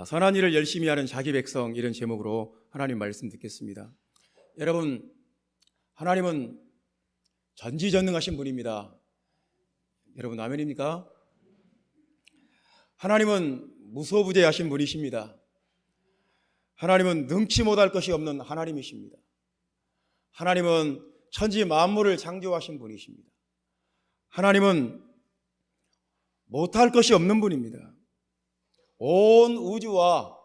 선한 일을 열심히 하는 자기 백성, 이런 제목으로 하나님 말씀 듣겠습니다. 여러분, 하나님은 전지전능하신 분입니다. 여러분 아멘입니까? 하나님은 무소부재하신 분이십니다. 하나님은 능치 못할 것이 없는 하나님이십니다. 하나님은 천지 만물을 창조하신 분이십니다. 하나님은 못할 것이 없는 분입니다. 온 우주와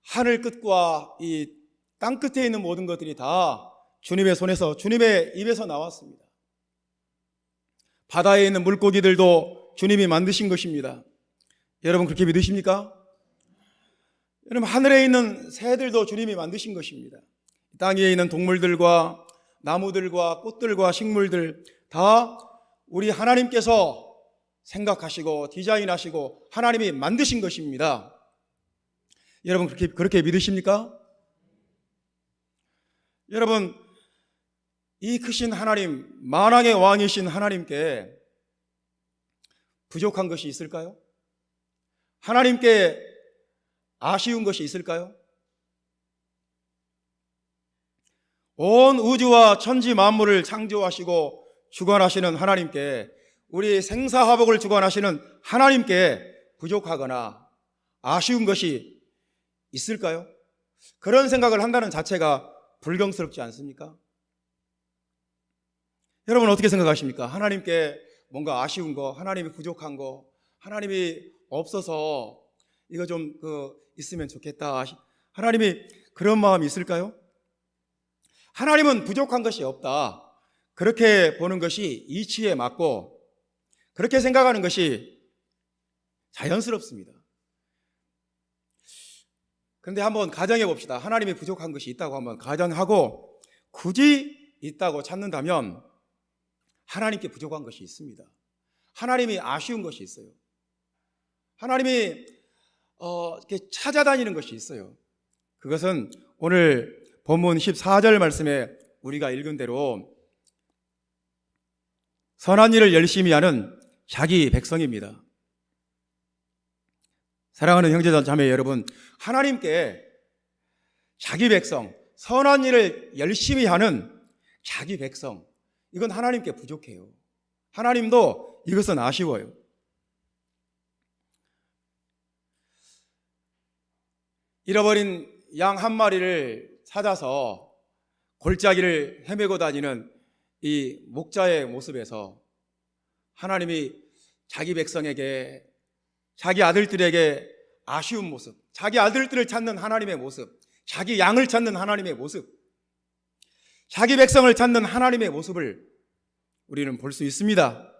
하늘 끝과 이 땅 끝에 있는 모든 것들이 다 주님의 손에서, 주님의 입에서 나왔습니다. 바다에 있는 물고기들도 주님이 만드신 것입니다. 여러분 그렇게 믿으십니까? 여러분 하늘에 있는 새들도 주님이 만드신 것입니다. 땅 위에 있는 동물들과 나무들과 꽃들과 식물들 다 우리 하나님께서 생각하시고 디자인하시고 하나님이 만드신 것입니다. 여러분 그렇게 믿으십니까? 여러분, 이 크신 하나님, 만왕의 왕이신 하나님께 부족한 것이 있을까요? 하나님께 아쉬운 것이 있을까요? 온 우주와 천지 만물을 창조하시고 주관하시는 하나님께, 우리 생사화복을 주관하시는 하나님께 부족하거나 아쉬운 것이 있을까요? 그런 생각을 한다는 자체가 불경스럽지 않습니까? 여러분 어떻게 생각하십니까? 하나님께 뭔가 아쉬운 거, 하나님이 부족한 거, 하나님이 없어서 이거 좀 있으면 좋겠다, 하나님이 그런 마음이 있을까요? 하나님은 부족한 것이 없다, 그렇게 보는 것이 이치에 맞고 그렇게 생각하는 것이 자연스럽습니다. 그런데 한번 가정해 봅시다. 하나님이 부족한 것이 있다고 한번 가정하고 굳이 있다고 찾는다면 하나님께 부족한 것이 있습니다. 하나님이 아쉬운 것이 있어요. 하나님이 이렇게 찾아다니는 것이 있어요. 그것은 오늘 본문 14절 말씀에 우리가 읽은 대로 선한 일을 열심히 하는 자기 백성입니다. 사랑하는 형제자 자매 여러분, 하나님께 자기 백성, 선한 일을 열심히 하는 자기 백성, 이건 하나님께 부족해요. 하나님도 이것은 아쉬워요. 잃어버린 양 한 마리를 찾아서 골짜기를 헤매고 다니는 이 목자의 모습에서 하나님이 자기 백성에게, 자기 아들들에게 아쉬운 모습, 자기 아들들을 찾는 하나님의 모습, 자기 양을 찾는 하나님의 모습, 자기 백성을 찾는 하나님의 모습을 우리는 볼 수 있습니다.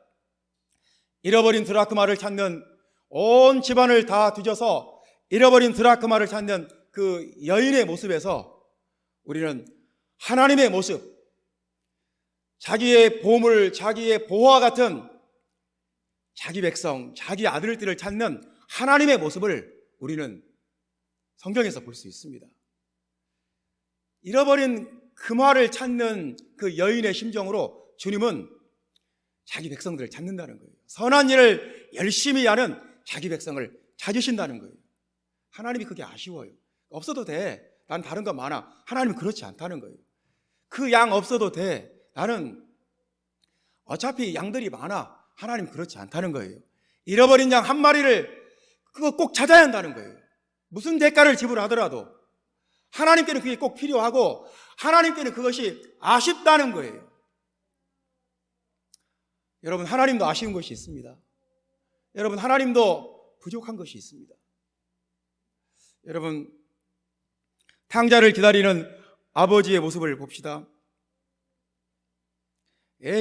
잃어버린 드라크마를 찾는, 온 집안을 다 뒤져서 잃어버린 드라크마를 찾는 그 여인의 모습에서 우리는 하나님의 모습, 자기의 보물, 자기의 보화 같은 자기 백성, 자기 아들들을 찾는 하나님의 모습을 우리는 성경에서 볼 수 있습니다. 잃어버린 금화를 찾는 그 여인의 심정으로 주님은 자기 백성들을 찾는다는 거예요. 선한 일을 열심히 하는 자기 백성을 찾으신다는 거예요. 하나님이 그게 아쉬워요. 없어도 돼, 난 다른 거 많아. 하나님은 그렇지 않다는 거예요. 그 양 없어도 돼, 나는 어차피 양들이 많아. 하나님 그렇지 않다는 거예요. 잃어버린 양 한 마리를 그거 꼭 찾아야 한다는 거예요. 무슨 대가를 지불하더라도 하나님께는 그게 꼭 필요하고 하나님께는 그것이 아쉽다는 거예요. 여러분 하나님도 아쉬운 것이 있습니다. 여러분 하나님도 부족한 것이 있습니다. 여러분 탕자를 기다리는 아버지의 모습을 봅시다.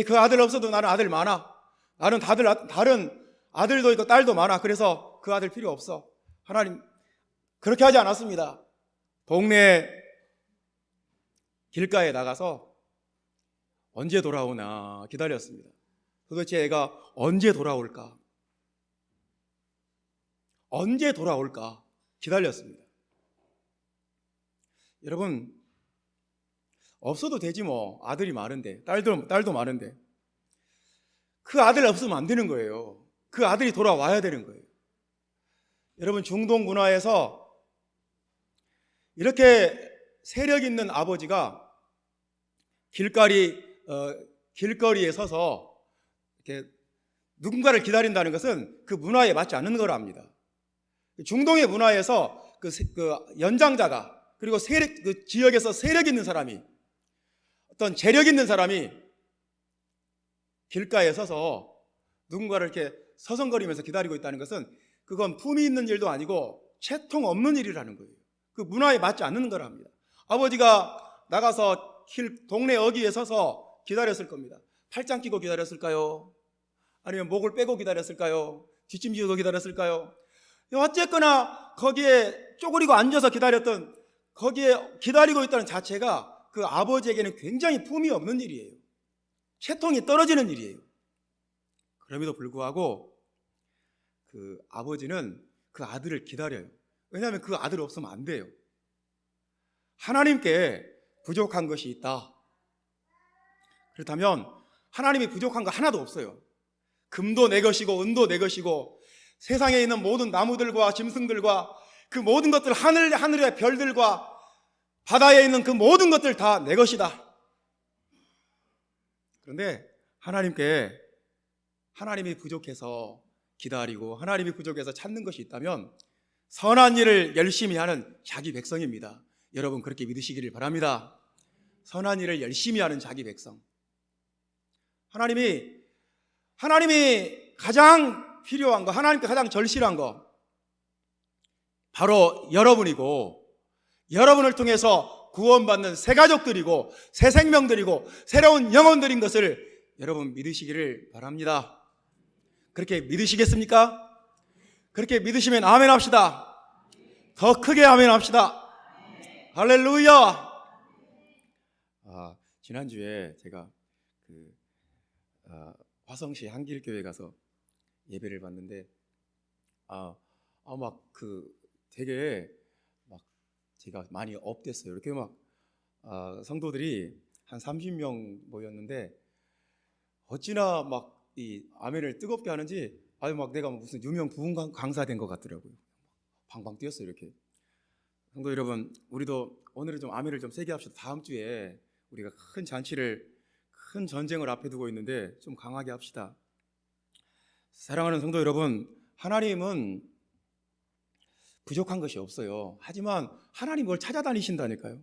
그 아들 없어도 나는 아들 많아. 나는 다른 아들도 있고 딸도 많아. 그래서 그 아들 필요 없어. 하나님 그렇게 하지 않았습니다. 동네 길가에 나가서 언제 돌아오나 기다렸습니다. 도대체 애가 언제 돌아올까? 언제 돌아올까? 기다렸습니다. 여러분 없어도 되지 뭐. 아들이 많은데, 딸도 많은데. 그 아들 없으면 안 되는 거예요. 그 아들이 돌아와야 되는 거예요. 여러분, 중동 문화에서 이렇게 세력 있는 아버지가 길거리에 서서 이렇게 누군가를 기다린다는 것은 그 문화에 맞지 않는 걸 압니다. 중동의 문화에서 그 연장자가, 그리고 그 지역에서 세력 있는 사람이, 어떤 재력 있는 사람이 길가에 서서 누군가를 이렇게 서성거리면서 기다리고 있다는 것은 그건 품위 있는 일도 아니고 채통 없는 일이라는 거예요. 그 문화에 맞지 않는 거랍니다. 아버지가 나가서 동네 어귀에 서서 기다렸을 겁니다. 팔짱 끼고 기다렸을까요? 아니면 목을 빼고 기다렸을까요? 뒷짐지고 기다렸을까요? 어쨌거나 거기에 쪼그리고 앉아서 기다렸던, 거기에 기다리고 있다는 자체가 그 아버지에게는 굉장히 품이 없는 일이에요. 채통이 떨어지는 일이에요. 그럼에도 불구하고 그 아버지는 그 아들을 기다려요. 왜냐하면 그 아들 없으면 안 돼요. 하나님께 부족한 것이 있다. 그렇다면 하나님이 부족한 거 하나도 없어요. 금도 내 것이고 은도 내 것이고 세상에 있는 모든 나무들과 짐승들과 그 모든 것들, 하늘의 별들과 바다에 있는 그 모든 것들 다 내 것이다. 그런데 하나님이 부족해서 기다리고 하나님이 부족해서 찾는 것이 있다면 선한 일을 열심히 하는 자기 백성입니다. 여러분, 그렇게 믿으시기를 바랍니다. 선한 일을 열심히 하는 자기 백성. 하나님이 가장 필요한 거, 하나님께 가장 절실한 거 바로 여러분이고, 여러분을 통해서 구원받는 새 가족들이고 새 생명들이고 새로운 영혼들인 것을 여러분 믿으시기를 바랍니다. 그렇게 믿으시겠습니까? 그렇게 믿으시면 아멘 합시다. 더 크게 아멘 합시다. 할렐루야. 지난주에 제가 화성시 한길교회 가서 예배를 봤는데 되게 막 제가 많이 업됐어요. 이렇게 막 성도들이 한 30명 모였는데 어찌나 막 이 아멘을 뜨겁게 하는지 막 내가 무슨 유명 부흥 강사 된 것 같더라고요. 방방 뛰었어요. 이렇게. 성도 여러분, 우리도 오늘은 좀 아멘을 좀 세게 합시다. 다음 주에 우리가 큰 전쟁을 앞에 두고 있는데 좀 강하게 합시다. 사랑하는 성도 여러분, 하나님은 부족한 것이 없어요. 하지만 하나님 뭘 찾아다니신다니까요.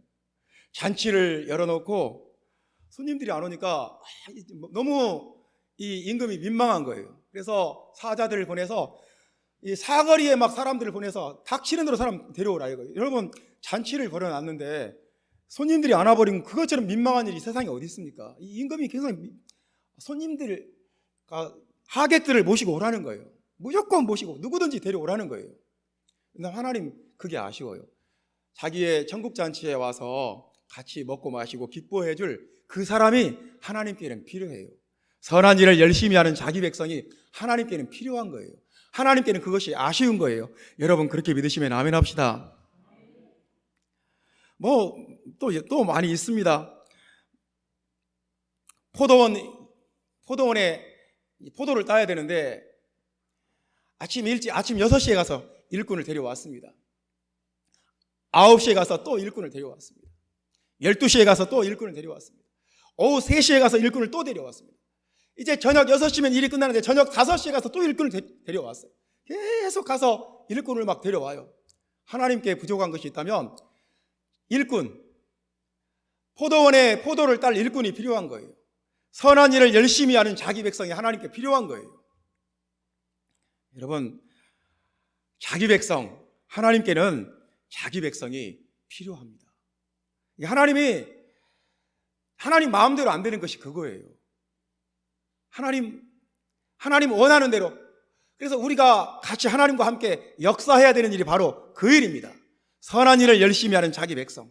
잔치를 열어놓고 손님들이 안 오니까 너무 이 임금이 민망한 거예요. 그래서 사자들을 보내서 이 사거리에 막 사람들을 보내서 닥치는 대로 사람 데려오라 이거예요. 여러분, 잔치를 벌여놨는데 손님들이 안 와버리면 그것처럼 민망한 일이 세상에 어디 있습니까? 이 임금이 굉장히 손님들, 하객들을 모시고 오라는 거예요. 무조건 모시고 누구든지 데려오라는 거예요. 근데 하나님 그게 아쉬워요. 자기의 천국 잔치에 와서 같이 먹고 마시고 기뻐해 줄 그 사람이 하나님께는 필요해요. 선한 일을 열심히 하는 자기 백성이 하나님께는 필요한 거예요. 하나님께는 그것이 아쉬운 거예요. 여러분, 그렇게 믿으시면 아멘 합시다. 또 많이 있습니다. 포도원에 포도를 따야 되는데 아침 6시에 가서 일꾼을 데려왔습니다. 9시에 가서 또 일꾼을 데려왔습니다. 12시에 가서 또 일꾼을 데려왔습니다. 오후 3시에 가서 일꾼을 또 데려왔습니다. 이제 저녁 6시면 일이 끝나는데 저녁 5시에 가서 또 일꾼을 데려왔어요. 계속 가서 일꾼을 막 데려와요. 하나님께 부족한 것이 있다면 일꾼, 포도원에 포도를 딸 일꾼이 필요한 거예요. 선한 일을 열심히 하는 자기 백성이 하나님께 필요한 거예요. 여러분, 자기 백성, 하나님께는 자기 백성이 필요합니다. 하나님 마음대로 안 되는 것이 그거예요. 하나님 원하는 대로. 그래서 우리가 같이 하나님과 함께 역사해야 되는 일이 바로 그 일입니다. 선한 일을 열심히 하는 자기 백성.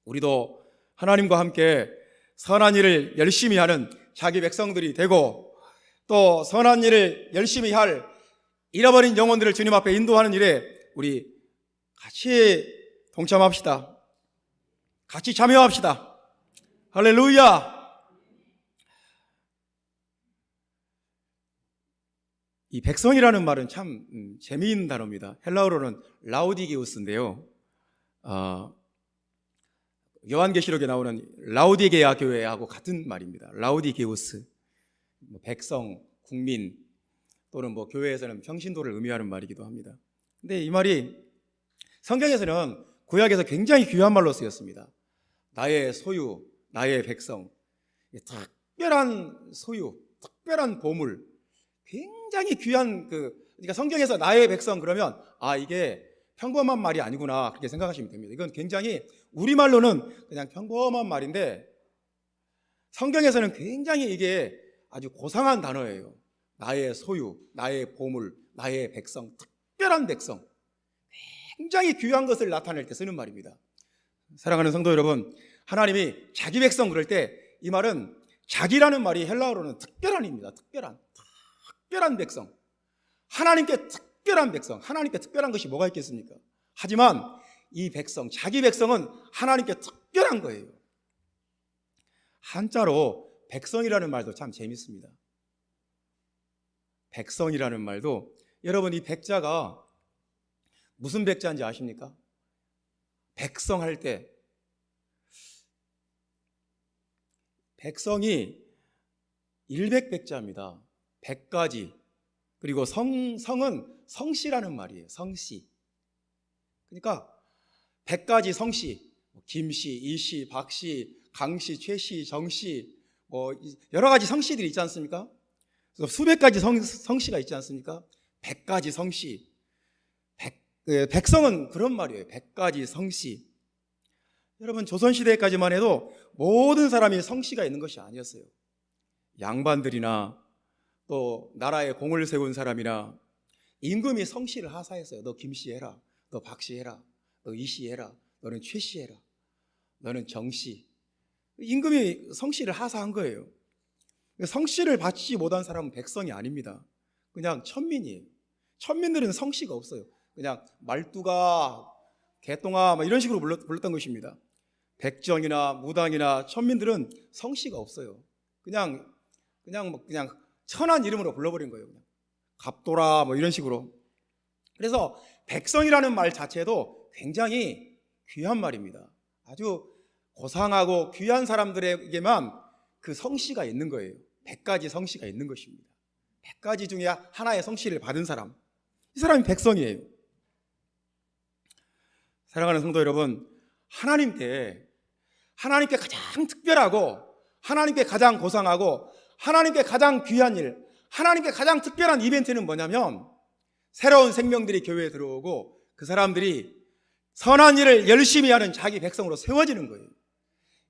우리도 하나님과 함께 선한 일을 열심히 하는 자기 백성들이 되고, 또 선한 일을 열심히 할 잃어버린 영혼들을 주님 앞에 인도하는 일에 우리 같이 동참합시다. 같이 참여합시다. 할렐루야. 이 백성이라는 말은 참 재미있는 단어입니다. 헬라어로는 라우디게우스인데요. 요한계시록에 나오는 라우디게아 교회하고 같은 말입니다. 라우디게우스, 백성, 국민 또는 교회에서는 평신도를 의미하는 말이기도 합니다. 근데 이 말이 성경에서는 구약에서 굉장히 귀한 말로 쓰였습니다. 나의 소유, 나의 백성, 특별한 소유, 특별한 보물, 굉장히 귀한 그러니까 성경에서 나의 백성 그러면 이게 평범한 말이 아니구나 그렇게 생각하시면 됩니다. 이건 굉장히 우리말로는 그냥 평범한 말인데 성경에서는 굉장히 이게 아주 고상한 단어예요. 나의 소유, 나의 보물, 나의 백성, 특별한 백성, 굉장히 귀한 것을 나타낼 때 쓰는 말입니다. 사랑하는 성도 여러분, 하나님이 자기 백성 그럴 때 이 말은 자기라는 말이 헬라어로는 특별한입니다. 특별한 백성, 하나님께 특별한 백성, 하나님께 특별한 것이 뭐가 있겠습니까? 하지만 이 백성, 자기 백성은 하나님께 특별한 거예요. 한자로 백성이라는 말도 참 재밌습니다. 백성이라는 말도 여러분 이 백자가 무슨 백자인지 아십니까? 백성 할 때 백성이 100백자입니다. 100가지. 그리고 성은 성씨라는 말이에요. 성씨. 그러니까 100가지 성씨, 김씨, 이씨, 박씨, 강씨, 최씨, 정씨, 여러 가지 성씨들이 있지 않습니까? 수백 가지 성씨가 있지 않습니까? 100가지 성씨. 백성은 그런 말이에요. 100가지 성씨. 여러분 조선시대까지만 해도 모든 사람이 성씨가 있는 것이 아니었어요. 양반들이나 또 나라에 공을 세운 사람이나 임금이 성씨를 하사했어요. 너 김씨 해라, 너 박씨 해라, 너 이씨 해라, 너는 최씨 해라, 너는 정씨. 임금이 성씨를 하사한 거예요. 성씨를 바치지 못한 사람은 백성이 아닙니다. 그냥 천민이에요. 천민들은 성씨가 없어요. 그냥 말뚝아, 개똥아 이런 식으로 불렀던 것입니다. 백정이나 무당이나 천민들은 성씨가 없어요. 그냥 천한 이름으로 불러버린 거예요. 그냥 갑돌아 이런 식으로. 그래서 백성이라는 말 자체도 굉장히 귀한 말입니다. 아주 고상하고 귀한 사람들에게만 그 성씨가 있는 거예요. 100가지 성씨가 있는 것입니다. 100가지 중에 하나의 성씨를 받은 사람, 이 사람이 백성이에요. 사랑하는 성도 여러분, 하나님께 가장 특별하고 하나님께 가장 고상하고 하나님께 가장 귀한 일, 하나님께 가장 특별한 이벤트는 뭐냐면 새로운 생명들이 교회에 들어오고 그 사람들이 선한 일을 열심히 하는 자기 백성으로 세워지는 거예요.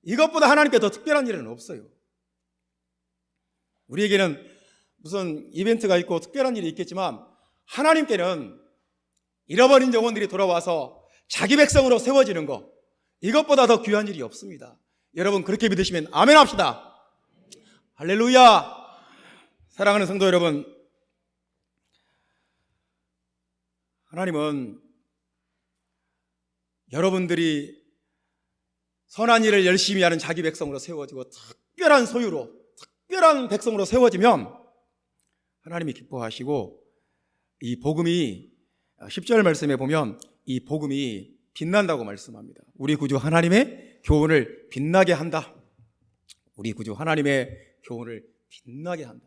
이것보다 하나님께 더 특별한 일은 없어요. 우리에게는 무슨 이벤트가 있고 특별한 일이 있겠지만 하나님께는 잃어버린 영혼들이 돌아와서 자기 백성으로 세워지는 것, 이것보다 더 귀한 일이 없습니다. 여러분 그렇게 믿으시면 아멘 합시다. 할렐루야. 사랑하는 성도 여러분, 하나님은 여러분들이 선한 일을 열심히 하는 자기 백성으로 세워지고 특별한 소유로, 특별한 백성으로 세워지면 하나님이 기뻐하시고 이 복음이 10절 말씀에 보면 이 복음이 빛난다고 말씀합니다. 우리 구주 하나님의 교훈을 빛나게 한다. 우리 구주 하나님의 교훈을 빛나게 한다.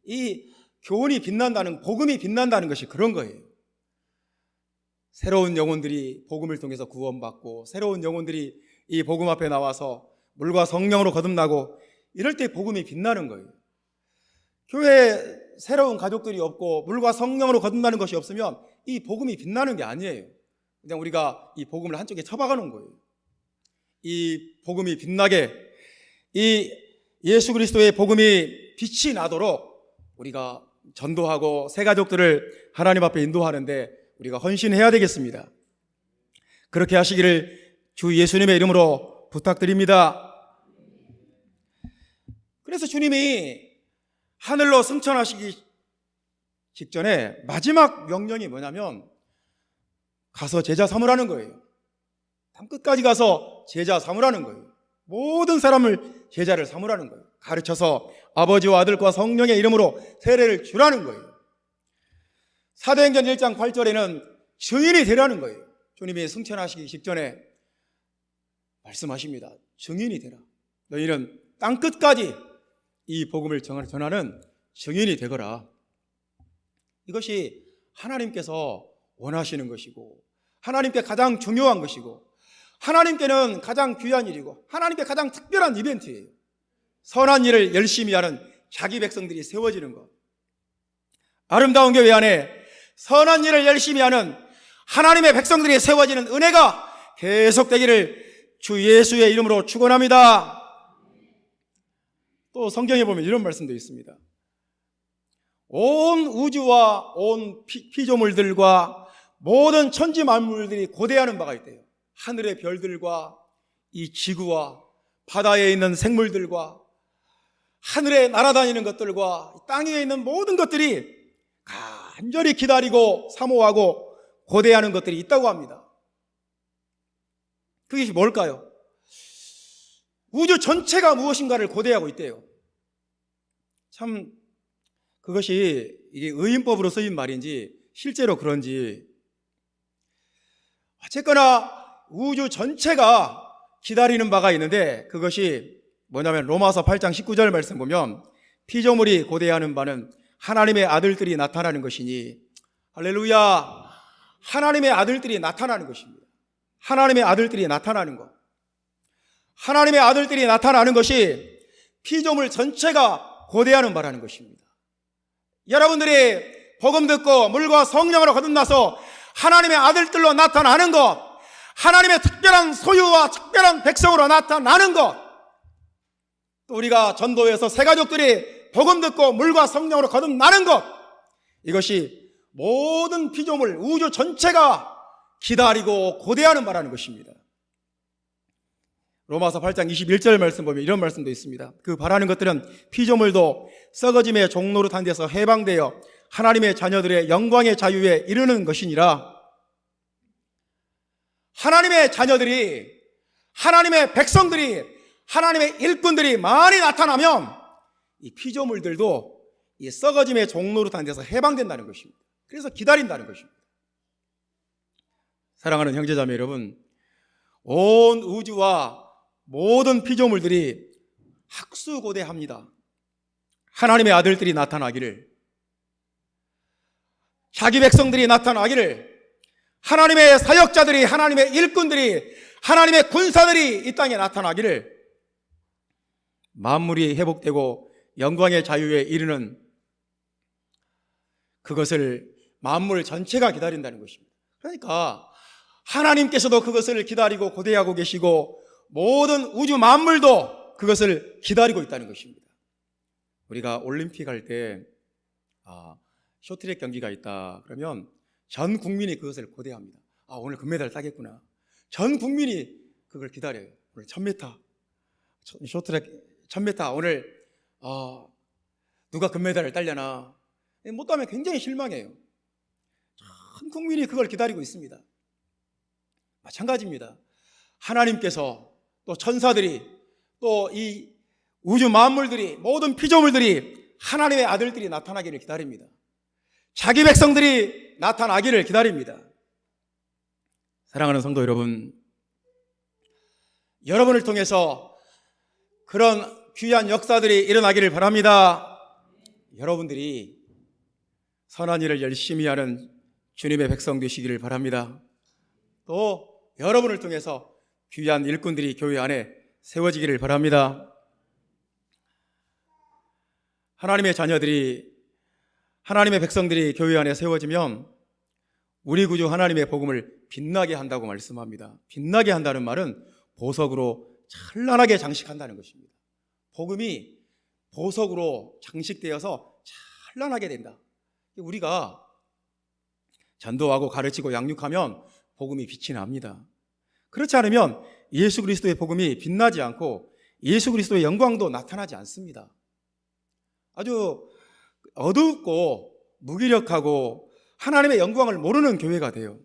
이 교훈이 빛난다는, 복음이 빛난다는 것이 그런 거예요. 새로운 영혼들이 복음을 통해서 구원받고 새로운 영혼들이 이 복음 앞에 나와서 물과 성령으로 거듭나고 이럴 때 복음이 빛나는 거예요. 교회에 새로운 가족들이 없고 물과 성령으로 거듭나는 것이 없으면 이 복음이 빛나는 게 아니에요. 그냥 우리가 이 복음을 한쪽에 처박아 놓은 거예요. 이 복음이 빛나게, 이 예수 그리스도의 복음이 빛이 나도록 우리가 전도하고 새 가족들을 하나님 앞에 인도하는데 우리가 헌신해야 되겠습니다. 그렇게 하시기를 주 예수님의 이름으로 부탁드립니다. 그래서 주님이 하늘로 승천하시기 직전에 마지막 명령이 뭐냐면 가서 제자 삼으라는 거예요. 땅 끝까지 가서 제자 삼으라는 거예요. 모든 사람을 제자를 삼으라는 거예요. 가르쳐서 아버지와 아들과 성령의 이름으로 세례를 주라는 거예요. 사도행전 1장 8절에는 증인이 되라는 거예요. 주님이 승천하시기 직전에 말씀하십니다. 증인이 되라. 너희는 땅끝까지 이 복음을 전하는 증인이 되거라. 이것이 하나님께서 원하시는 것이고, 하나님께 가장 중요한 것이고, 하나님께는 가장 귀한 일이고, 하나님께 가장 특별한 이벤트예요. 선한 일을 열심히 하는 자기 백성들이 세워지는 것. 아름다운 교회 안에 선한 일을 열심히 하는 하나님의 백성들이 세워지는 은혜가 계속되기를 주 예수의 이름으로 축원합니다. 또 성경에 보면 이런 말씀도 있습니다. 온 우주와 온 피조물들과 모든 천지 만물들이 고대하는 바가 있대요. 하늘의 별들과 이 지구와 바다에 있는 생물들과 하늘에 날아다니는 것들과 땅 위에 있는 모든 것들이 간절히 기다리고 사모하고 고대하는 것들이 있다고 합니다. 그게 뭘까요? 우주 전체가 무엇인가를 고대하고 있대요. 참 그것이 이게 의인법으로 쓰인 말인지 실제로 그런지, 어쨌거나 우주 전체가 기다리는 바가 있는데, 그것이 뭐냐면 로마서 8장 19절 말씀 보면 피조물이 고대하는 바는 하나님의 아들들이 나타나는 것이니, 할렐루야, 하나님의 아들들이 나타나는 것입니다. 하나님의 아들들이 나타나는 것, 하나님의 아들들이 나타나는 것이 피조물 전체가 고대하는 바라는 것입니다. 여러분들이 복음 듣고 물과 성령으로 거듭나서 하나님의 아들들로 나타나는 것, 하나님의 특별한 소유와 특별한 백성으로 나타나는 것, 또 우리가 전도에서 새 가족들이 복음 듣고 물과 성령으로 거듭나는 것, 이것이 모든 피조물 우주 전체가 기다리고 고대하는 바라는 것입니다. 로마서 8장 21절 말씀 보면 이런 말씀도 있습니다. 그 바라는 것들은 피조물도 썩어짐의 종로로 탄 데서 해방되어 하나님의 자녀들의 영광의 자유에 이르는 것이니라. 하나님의 자녀들이, 하나님의 백성들이, 하나님의 일꾼들이 많이 나타나면 이 피조물들도 이 썩어짐의 종로로 탄 데서 해방된다는 것입니다. 그래서 기다린다는 것입니다. 사랑하는 형제자매 여러분, 온 우주와 모든 피조물들이 학수고대합니다. 하나님의 아들들이 나타나기를, 자기 백성들이 나타나기를, 하나님의 사역자들이, 하나님의 일꾼들이, 하나님의 군사들이 이 땅에 나타나기를, 만물이 회복되고 영광의 자유에 이르는 그것을 만물 전체가 기다린다는 것입니다. 그러니까 하나님께서도 그것을 기다리고 고대하고 계시고 모든 우주 만물도 그것을 기다리고 있다는 것입니다. 우리가 올림픽 할 때 쇼트트랙 경기가 있다 그러면 전 국민이 그것을 고대합니다. 오늘 금메달 따겠구나. 전 국민이 그걸 기다려요. 오늘 1000m 쇼트트랙 1000m 오늘 누가 금메달을 따려나. 못 따면 굉장히 실망해요. 전 국민이 그걸 기다리고 있습니다. 마찬가지입니다. 하나님께서 또 천사들이 또 이 우주 만물들이 모든 피조물들이 하나님의 아들들이 나타나기를 기다립니다. 자기 백성들이 나타나기를 기다립니다. 사랑하는 성도 여러분, 여러분을 통해서 그런 귀한 역사들이 일어나기를 바랍니다. 여러분들이 선한 일을 열심히 하는 주님의 백성 되시기를 바랍니다. 또 여러분을 통해서 귀한 일꾼들이 교회 안에 세워지기를 바랍니다. 하나님의 자녀들이, 하나님의 백성들이 교회 안에 세워지면 우리 구주 하나님의 복음을 빛나게 한다고 말씀합니다. 빛나게 한다는 말은 보석으로 찬란하게 장식한다는 것입니다. 복음이 보석으로 장식되어서 찬란하게 된다. 우리가 전도하고 가르치고 양육하면 복음이 빛이 납니다. 그렇지 않으면 예수 그리스도의 복음이 빛나지 않고 예수 그리스도의 영광도 나타나지 않습니다. 아주 어둡고 무기력하고 하나님의 영광을 모르는 교회가 돼요.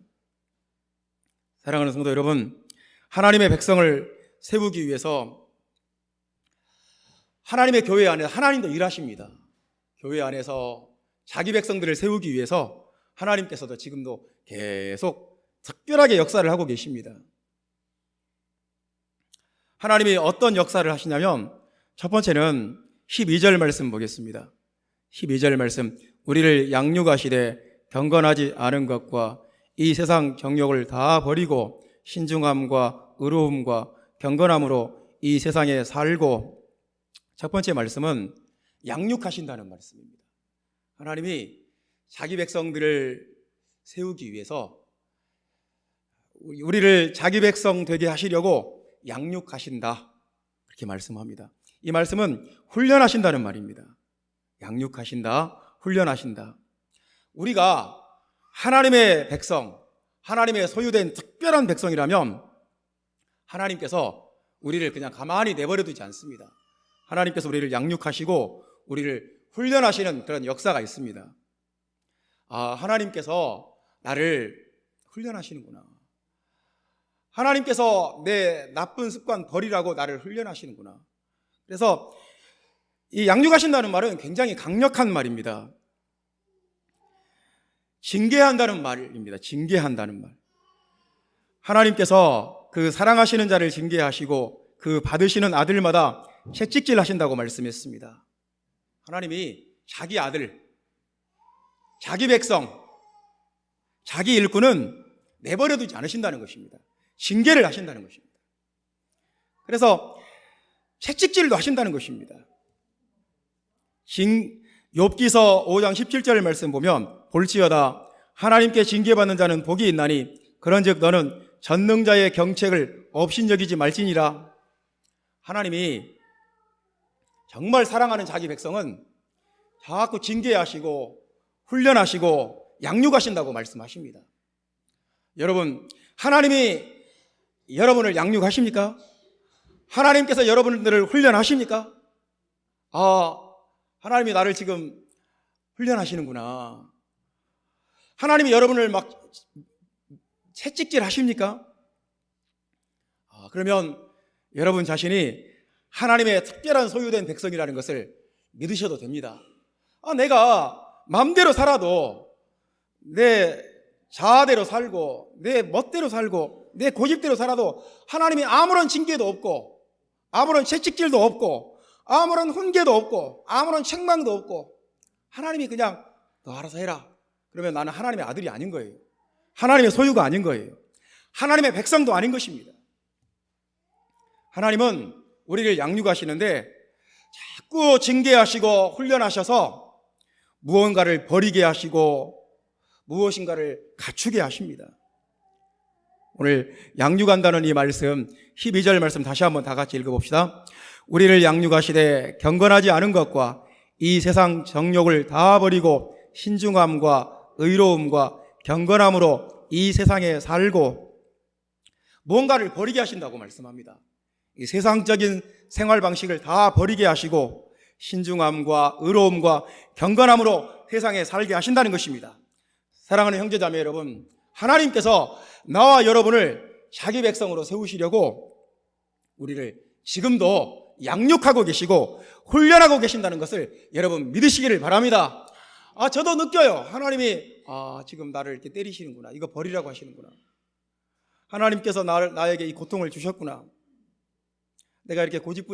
사랑하는 성도 여러분, 하나님의 백성을 세우기 위해서 하나님의 교회 안에 하나님도 일하십니다. 교회 안에서 자기 백성들을 세우기 위해서 하나님께서도 지금도 계속 특별하게 역사를 하고 계십니다. 하나님이 어떤 역사를 하시냐면 첫 번째는 12절 말씀 보겠습니다. 12절 말씀, 우리를 양육하시되 경건하지 않은 것과 이 세상 정욕을 다 버리고 신중함과 의로움과 경건함으로 이 세상에 살고. 첫 번째 말씀은 양육하신다는 말씀입니다. 하나님이 자기 백성들을 세우기 위해서 우리를 자기 백성 되게 하시려고 양육하신다, 그렇게 말씀합니다. 이 말씀은 훈련하신다는 말입니다. 양육하신다, 훈련하신다. 우리가 하나님의 백성, 하나님의 소유된 특별한 백성이라면 하나님께서 우리를 그냥 가만히 내버려 두지 않습니다. 하나님께서 우리를 양육하시고 우리를 훈련하시는 그런 역사가 있습니다. 하나님께서 나를 훈련하시는구나. 하나님께서 내 나쁜 습관 버리라고 나를 훈련하시는구나. 그래서 이 양육하신다는 말은 굉장히 강력한 말입니다. 징계한다는 말입니다. 징계한다는 말. 하나님께서 그 사랑하시는 자를 징계하시고 그 받으시는 아들마다 채찍질 하신다고 말씀했습니다. 하나님이 자기 아들, 자기 백성, 자기 일꾼은 내버려 두지 않으신다는 것입니다. 징계를 하신다는 것입니다. 그래서 채찍질도 하신다는 것입니다. 욥기서 5장 17절 말씀 보면 볼지어다 하나님께 징계받는 자는 복이 있나니 그런즉 너는 전능자의 경책을 업신여기지 말지니라. 하나님이 정말 사랑하는 자기 백성은 자꾸 징계하시고 훈련하시고 양육하신다고 말씀하십니다. 여러분, 하나님이 여러분을 양육하십니까? 하나님께서 여러분들을 훈련하십니까? 하나님이 나를 지금 훈련하시는구나. 하나님이 여러분을 막 채찍질 하십니까? 그러면 여러분 자신이 하나님의 특별한 소유된 백성이라는 것을 믿으셔도 됩니다. 내가 마음대로 살아도 내 자아대로 살고 내 멋대로 살고 내 고집대로 살아도 하나님이 아무런 징계도 없고 아무런 채찍질도 없고 아무런 훈계도 없고 아무런 책망도 없고 하나님이 그냥 너 알아서 해라. 그러면 나는 하나님의 아들이 아닌 거예요. 하나님의 소유가 아닌 거예요. 하나님의 백성도 아닌 것입니다. 하나님은 우리를 양육하시는데 자꾸 징계하시고 훈련하셔서 무언가를 버리게 하시고 무엇인가를 갖추게 하십니다. 오늘 양육한다는 이 말씀 12절 말씀 다시 한번 다 같이 읽어봅시다. 우리를 양육하시되 경건하지 않은 것과 이 세상 정욕을 다 버리고 신중함과 의로움과 경건함으로 이 세상에 살고. 무언가를 버리게 하신다고 말씀합니다. 이 세상적인 생활 방식을 다 버리게 하시고 신중함과 의로움과 경건함으로 세상에 살게 하신다는 것입니다. 사랑하는 형제자매 여러분, 하나님께서 나와 여러분을 자기 백성으로 세우시려고 우리를 지금도 양육하고 계시고 훈련하고 계신다는 것을 여러분 믿으시기를 바랍니다. 저도 느껴요. 하나님이 지금 나를 이렇게 때리시는구나. 이거 버리라고 하시는구나. 하나님께서 나에게 이 고통을 주셨구나. 내가 이렇게 고집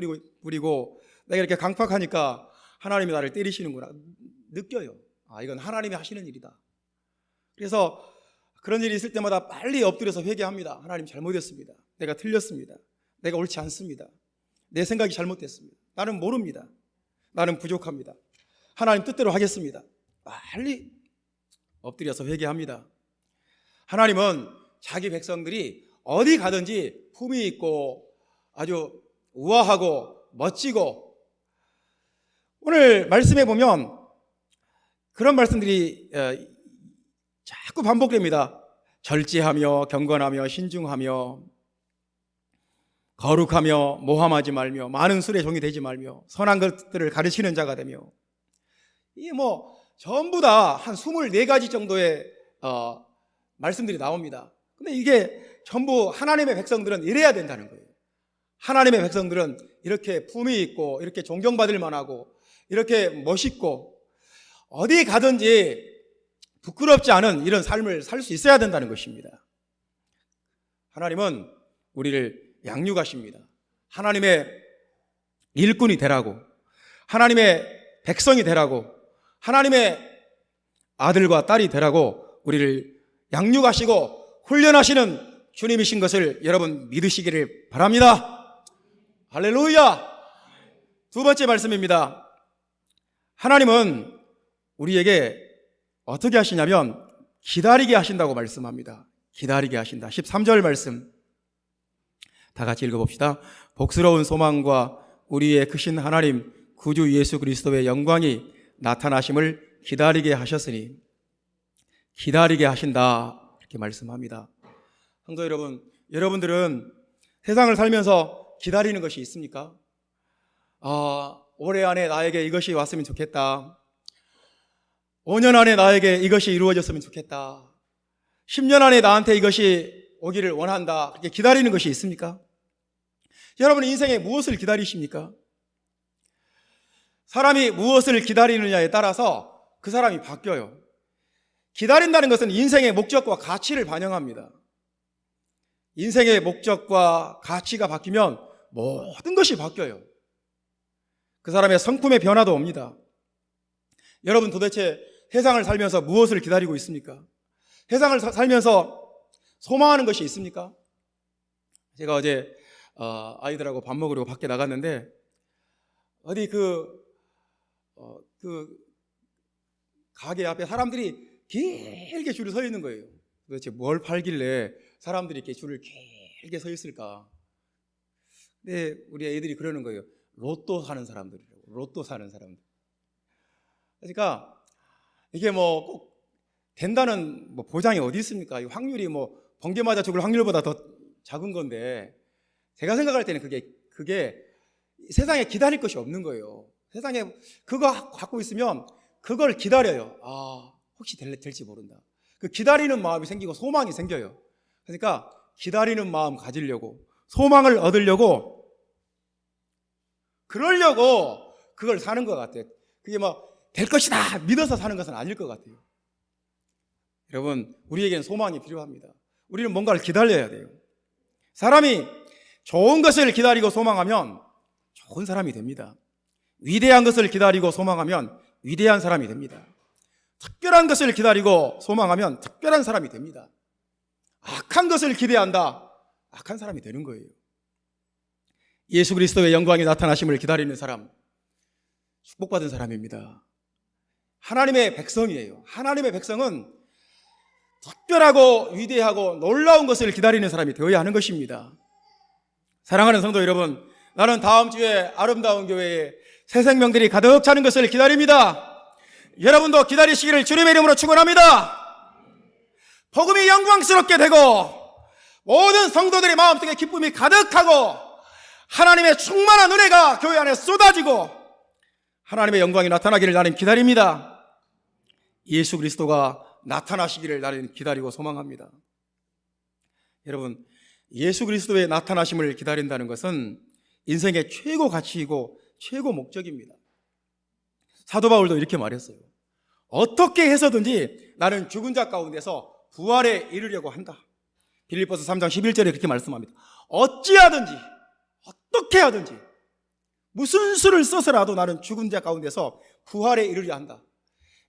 부리고 내가 이렇게 강팍하니까 하나님이 나를 때리시는구나. 느껴요. 이건 하나님이 하시는 일이다. 그래서 그런 일이 있을 때마다 빨리 엎드려서 회개합니다. 하나님 잘못했습니다. 내가 틀렸습니다. 내가 옳지 않습니다. 내 생각이 잘못됐습니다. 나는 모릅니다. 나는 부족합니다. 하나님 뜻대로 하겠습니다. 빨리 엎드려서 회개합니다. 하나님은 자기 백성들이 어디 가든지 품위 있고 아주 우아하고 멋지고, 오늘 말씀해 보면 그런 말씀들이 자꾸 반복됩니다. 절제하며 경건하며 신중하며 거룩하며 모함하지 말며 많은 술의 종이 되지 말며 선한 것들을 가르치는 자가 되며, 이게 전부 다 한 24가지 정도의 말씀들이 나옵니다. 근데 이게 전부 하나님의 백성들은 이래야 된다는 거예요. 하나님의 백성들은 이렇게 품위 있고 이렇게 존경받을 만하고 이렇게 멋있고 어디 가든지 부끄럽지 않은 이런 삶을 살 수 있어야 된다는 것입니다. 하나님은 우리를 양육하십니다. 하나님의 일꾼이 되라고, 하나님의 백성이 되라고, 하나님의 아들과 딸이 되라고 우리를 양육하시고 훈련하시는 주님이신 것을 여러분 믿으시기를 바랍니다. 할렐루야. 두 번째 말씀입니다. 하나님은 우리에게 어떻게 하시냐면 기다리게 하신다고 말씀합니다. 기다리게 하신다. 13절 말씀 다 같이 읽어봅시다. 복스러운 소망과 우리의 크신 하나님 구주 예수 그리스도의 영광이 나타나심을 기다리게 하셨으니, 기다리게 하신다 이렇게 말씀합니다. 성도 여러분, 여러분들은 세상을 살면서 기다리는 것이 있습니까? 올해 안에 나에게 이것이 왔으면 좋겠다. 5년 안에 나에게 이것이 이루어졌으면 좋겠다. 10년 안에 나한테 이것이 오기를 원한다. 그렇게 기다리는 것이 있습니까? 여러분 인생에 무엇을 기다리십니까? 사람이 무엇을 기다리느냐에 따라서 그 사람이 바뀌어요. 기다린다는 것은 인생의 목적과 가치를 반영합니다. 인생의 목적과 가치가 바뀌면 모든 것이 바뀌어요. 그 사람의 성품의 변화도 옵니다. 여러분 도대체 세상을 살면서 무엇을 기다리고 있습니까? 세상을 살면서 소망하는 것이 있습니까? 제가 어제 아이들하고 밥 먹으려고 밖에 나갔는데 어디 그 가게 앞에 사람들이 길게 줄을 서 있는 거예요. 도대체 뭘 팔길래 사람들이 이렇게 줄을 길게 서 있을까? 근데 우리 애들이 그러는 거예요. 로또 사는 사람들이라고. 로또 사는 사람들. 그러니까 이게 뭐 꼭 된다는 뭐 보장이 어디 있습니까? 이 확률이 뭐 번개 맞아 죽을 확률보다 더 작은 건데, 제가 생각할 때는 그게 세상에 기다릴 것이 없는 거예요. 세상에 그거 갖고 있으면 그걸 기다려요. 혹시 될지 모른다. 그 기다리는 마음이 생기고 소망이 생겨요. 그러니까 기다리는 마음 가지려고, 소망을 얻으려고, 그러려고 그걸 사는 것 같아요. 그게 뭐 될 것이다 믿어서 사는 것은 아닐 것 같아요. 여러분, 우리에게는 소망이 필요합니다. 우리는 뭔가를 기다려야 돼요. 사람이 좋은 것을 기다리고 소망하면 좋은 사람이 됩니다. 위대한 것을 기다리고 소망하면 위대한 사람이 됩니다. 특별한 것을 기다리고 소망하면 특별한 사람이 됩니다. 악한 것을 기대한다, 악한 사람이 되는 거예요. 예수 그리스도의 영광이 나타나심을 기다리는 사람, 축복받은 사람입니다. 하나님의 백성이에요. 하나님의 백성은 특별하고 위대하고 놀라운 것을 기다리는 사람이 되어야 하는 것입니다. 사랑하는 성도 여러분, 나는 다음 주에 아름다운 교회에 새 생명들이 가득 차는 것을 기다립니다. 여러분도 기다리시기를 주님의 이름으로 축원합니다. 복음이 영광스럽게 되고 모든 성도들의 마음속에 기쁨이 가득하고 하나님의 충만한 은혜가 교회 안에 쏟아지고 하나님의 영광이 나타나기를 나는 기다립니다. 예수 그리스도가 나타나시기를 나는 기다리고 소망합니다. 여러분, 예수 그리스도의 나타나심을 기다린다는 것은 인생의 최고 가치이고 최고 목적입니다. 사도 바울도 이렇게 말했어요. 어떻게 해서든지 나는 죽은 자 가운데서 부활에 이르려고 한다. 빌립보서 3장 11절에 그렇게 말씀합니다. 어찌하든지, 어떻게 하든지, 무슨 수를 써서라도 나는 죽은 자 가운데서 부활에 이르려 한다.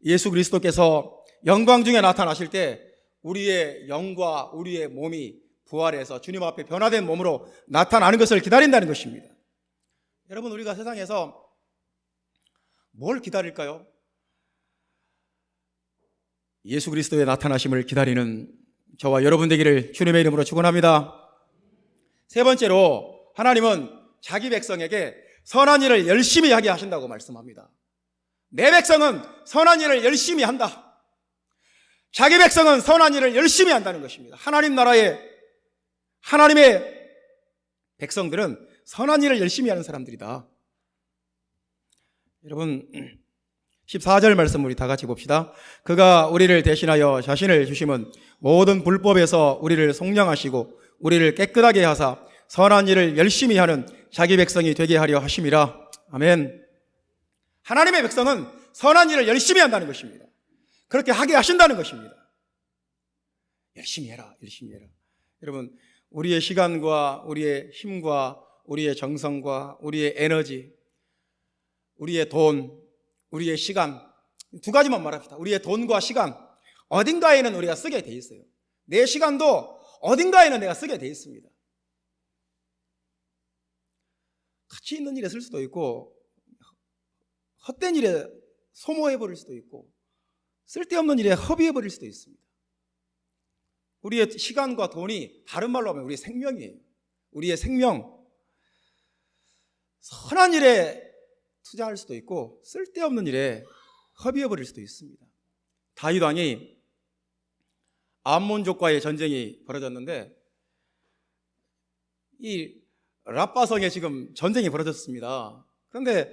예수 그리스도께서 영광 중에 나타나실 때 우리의 영과 우리의 몸이 부활해서 주님 앞에 변화된 몸으로 나타나는 것을 기다린다는 것입니다. 여러분, 우리가 세상에서 뭘 기다릴까요? 예수 그리스도의 나타나심을 기다리는 저와 여러분 되기를 주님의 이름으로 축원합니다. 세 번째로, 하나님은 자기 백성에게 선한 일을 열심히 하게 하신다고 말씀합니다. 내 백성은 선한 일을 열심히 한다. 자기 백성은 선한 일을 열심히 한다는 것입니다. 하나님 나라의 하나님의 백성들은 선한 일을 열심히 하는 사람들이다. 여러분, 14절 말씀 우리 다 같이 봅시다. 그가 우리를 대신하여 자신을 주심은 모든 불법에서 우리를 속량하시고 우리를 깨끗하게 하사 선한 일을 열심히 하는 자기 백성이 되게 하려 하심이라. 아멘. 하나님의 백성은 선한 일을 열심히 한다는 것입니다. 그렇게 하게 하신다는 것입니다. 열심히 해라, 열심히 해라. 여러분, 우리의 시간과 우리의 힘과 우리의 정성과 우리의 에너지, 우리의 돈, 우리의 시간, 두 가지만 말합시다. 우리의 돈과 시간, 어딘가에는 우리가 쓰게 돼 있어요. 내 시간도 어딘가에는 내가 쓰게 돼 있습니다. 가치 있는 일에 쓸 수도 있고, 헛된 일에 소모해버릴 수도 있고, 쓸데없는 일에 허비해버릴 수도 있습니다. 우리의 시간과 돈이 다른 말로 하면 우리의 생명이에요. 우리의 생명, 선한 일에 투자할 수도 있고 쓸데없는 일에 허비해버릴 수도 있습니다. 다윗 왕이 암몬족과의 전쟁이 벌어졌는데 이 랍바성에 지금 전쟁이 벌어졌습니다. 그런데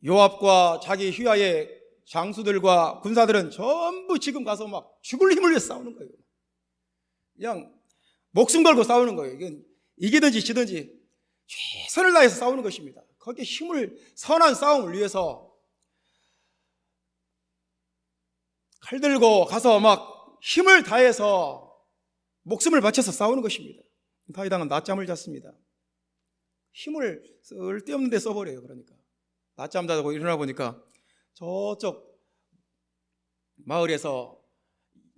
요압과 자기 휘하의 장수들과 군사들은 전부 지금 가서 막 죽을 힘을 위해 싸우는 거예요. 그냥 목숨 걸고 싸우는 거예요. 이건 이기든지 지든지 최선을 다해서 싸우는 것입니다. 거기에 선한 싸움을 위해서 칼 들고 가서 막 힘을 다해서 목숨을 바쳐서 싸우는 것입니다. 다윗 왕은 낮잠을 잤습니다. 힘을 쓸데없는 데 써버려요. 그러니까 낮잠 자고 일어나 보니까 저쪽 마을에서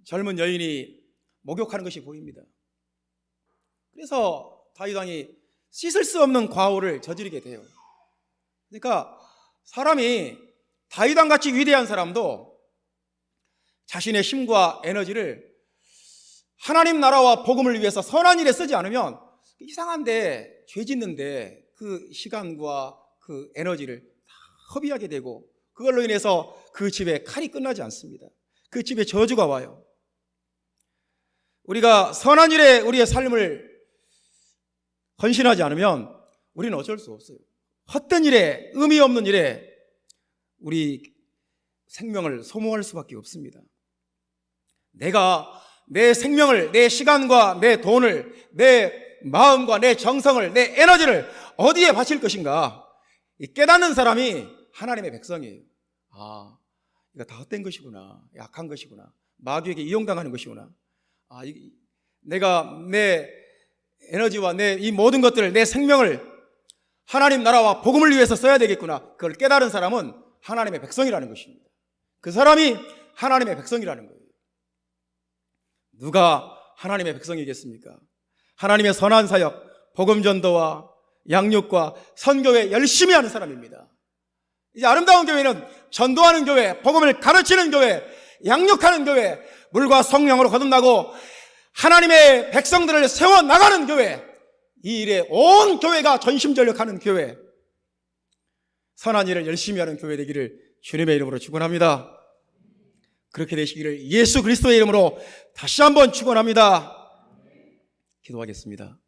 젊은 여인이 목욕하는 것이 보입니다. 그래서 다윗 왕이 씻을 수 없는 과오를 저지르게 돼요. 그러니까 사람이 다윗 왕 같이 위대한 사람도 자신의 힘과 에너지를 하나님 나라와 복음을 위해서 선한 일에 쓰지 않으면 이상한데 죄 짓는데 그 시간과 그 에너지를 다 허비하게 되고 그걸로 인해서 그 집에 칼이 끝나지 않습니다. 그 집에 저주가 와요. 우리가 선한 일에 우리의 삶을 헌신하지 않으면 우리는 어쩔 수 없어요. 헛된 일에, 의미 없는 일에 우리 생명을 소모할 수밖에 없습니다. 내가 내 생명을, 내 시간과 내 돈을, 내 마음과 내 정성을, 내 에너지를 어디에 바칠 것인가? 깨닫는 사람이 하나님의 백성이에요. 아, 이거 다 헛된 것이구나. 약한 것이구나. 마귀에게 이용당하는 것이구나. 아, 내가 내 에너지와 내 이 모든 것들을, 내 생명을 하나님 나라와 복음을 위해서 써야 되겠구나. 그걸 깨달은 사람은 하나님의 백성이라는 것입니다. 그 사람이 하나님의 백성이라는 거예요. 누가 하나님의 백성이겠습니까? 하나님의 선한 사역, 복음 전도와 양육과 선교에 열심히 하는 사람입니다. 이제 아름다운 교회는 전도하는 교회, 복음을 가르치는 교회, 양육하는 교회, 물과 성령으로 거듭나고 하나님의 백성들을 세워나가는 교회, 이 일에 온 교회가 전심전력하는 교회, 선한 일을 열심히 하는 교회 되기를 주님의 이름으로 축원합니다. 그렇게 되시기를 예수 그리스도의 이름으로 다시 한번 축원합니다. 기도하겠습니다.